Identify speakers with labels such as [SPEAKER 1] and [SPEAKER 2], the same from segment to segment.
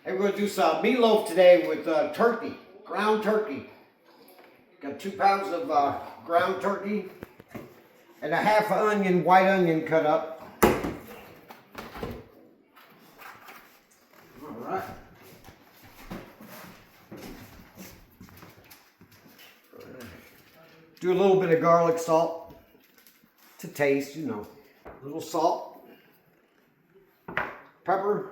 [SPEAKER 1] Hey, we're going to do some meatloaf today with turkey, ground turkey. Got 2 pounds of ground turkey and a half onion, white onion cut up. All right. Do a little bit of garlic salt to taste, you know. A little salt, pepper.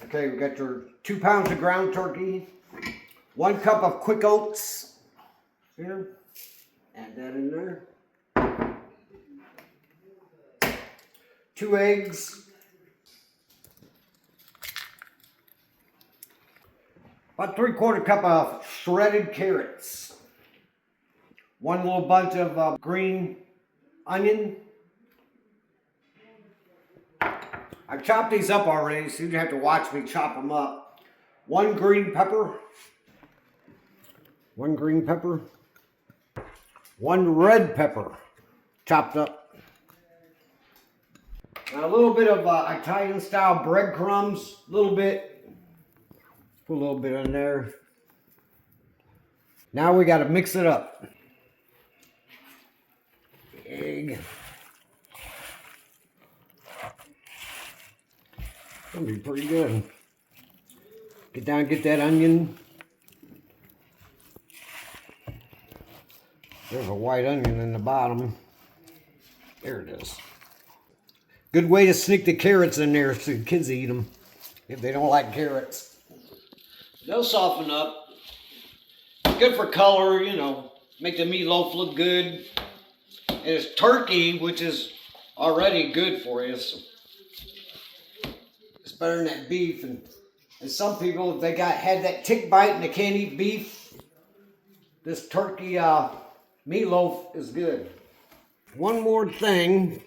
[SPEAKER 1] Okay, we got your 2 pounds of ground turkey, 1 cup of quick oats. Here, add that in there. 2 eggs. About 3/4 cup of shredded carrots. 1 little bunch of green onion. I've chopped these up already, so you don't have to watch me chop them up. 1 green pepper. 1 green pepper. 1 red pepper, chopped up. And a little bit of Italian style breadcrumbs, a little bit. Put a little bit in there. Now we got to mix it up. Egg. Gonna be pretty good. Get down, get that onion. There's a white onion in the bottom. There it is. Good way to sneak the carrots in there so the kids eat them if they don't like carrots. They'll soften up. Good for color, you know, make the meatloaf look good. And it's turkey, which is already good for you. So it's better than that beef. And some people, if they had that tick bite and they can't eat beef, this turkey meatloaf is good. One more thing.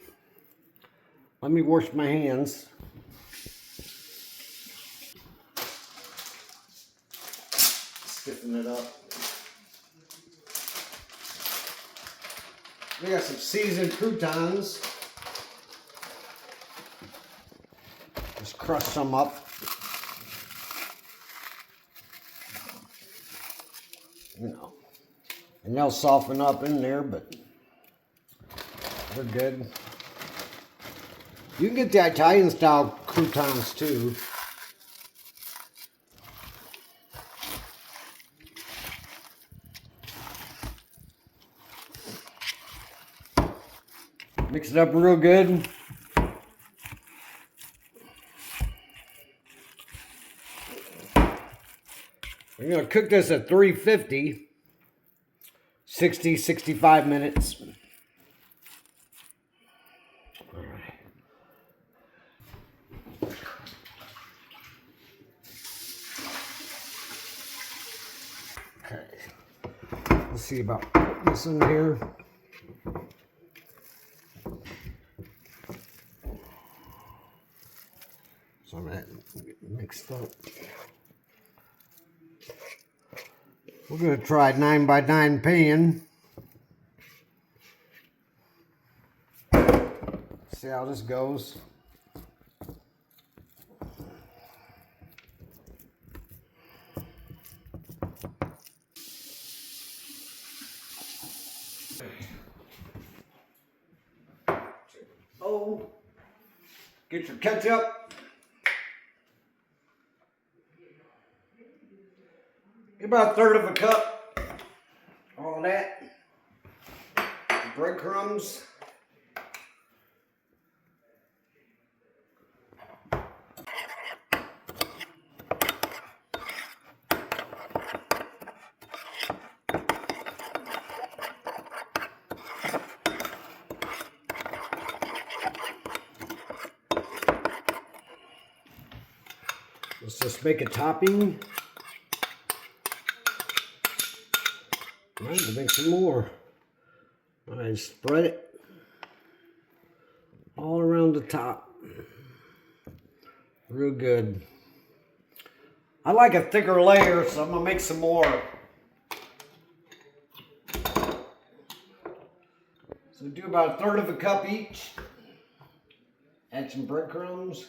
[SPEAKER 1] Let me wash my hands. Stiffen it up. We got some seasoned croutons. Just crush some up. You know, and they'll soften up in there, but they're good. You can get the Italian style croutons too. Mix it up real good. We're going to cook this at 350, 60, 65 minutes. All right. Okay. Let's see about putting this in here. Some of that mixed up. We're going to try 9x9 pan. See how this goes. Oh, get your ketchup. About 1/3 of a cup. All that. Breadcrumbs. Let's just make a topping. All right, we'll make some more. All right, spread it all around the top. Real good. I like a thicker layer, so I'm gonna make some more. So do about 1/3 of a cup each. Add some breadcrumbs.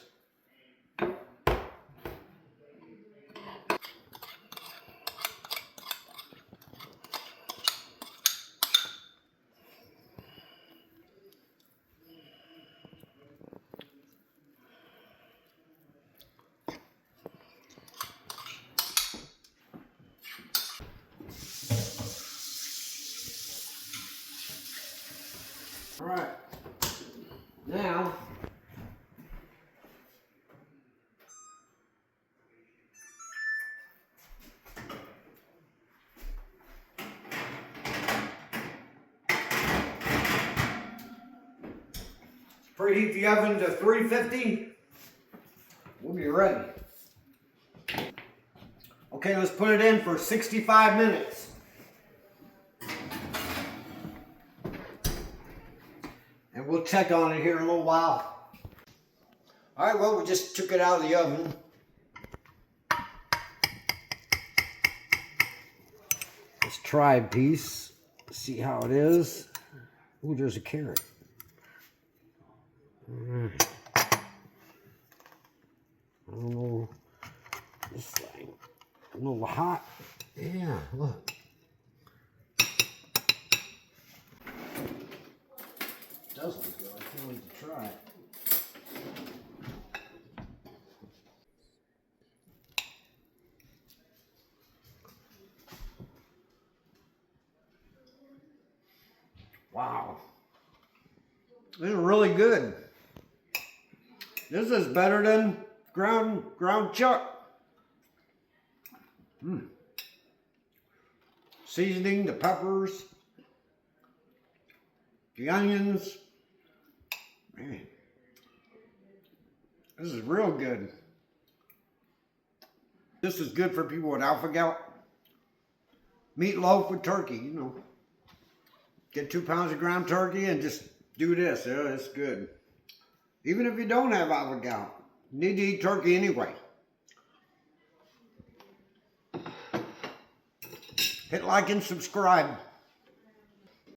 [SPEAKER 1] Preheat the oven to 350. We'll be ready. Okay, let's put it in for 65 minutes. And we'll check on it here in a little while. All right, well, we just took it out of the oven. Let's try a piece, see how it is. Ooh, there's a carrot. I don't know, this thing, a little hot. Yeah, look. It does look good. I can't wait to try it. Wow. This is really good. This is better than ground chuck. Seasoning, the peppers, the onions. Man, this is real good. This is good for people with alpha-gal. Meatloaf with turkey, you know. Get 2 pounds of ground turkey and just do this. Yeah, it's good. Even if you don't have alpha-gal, you need to eat turkey anyway. Hit like and subscribe.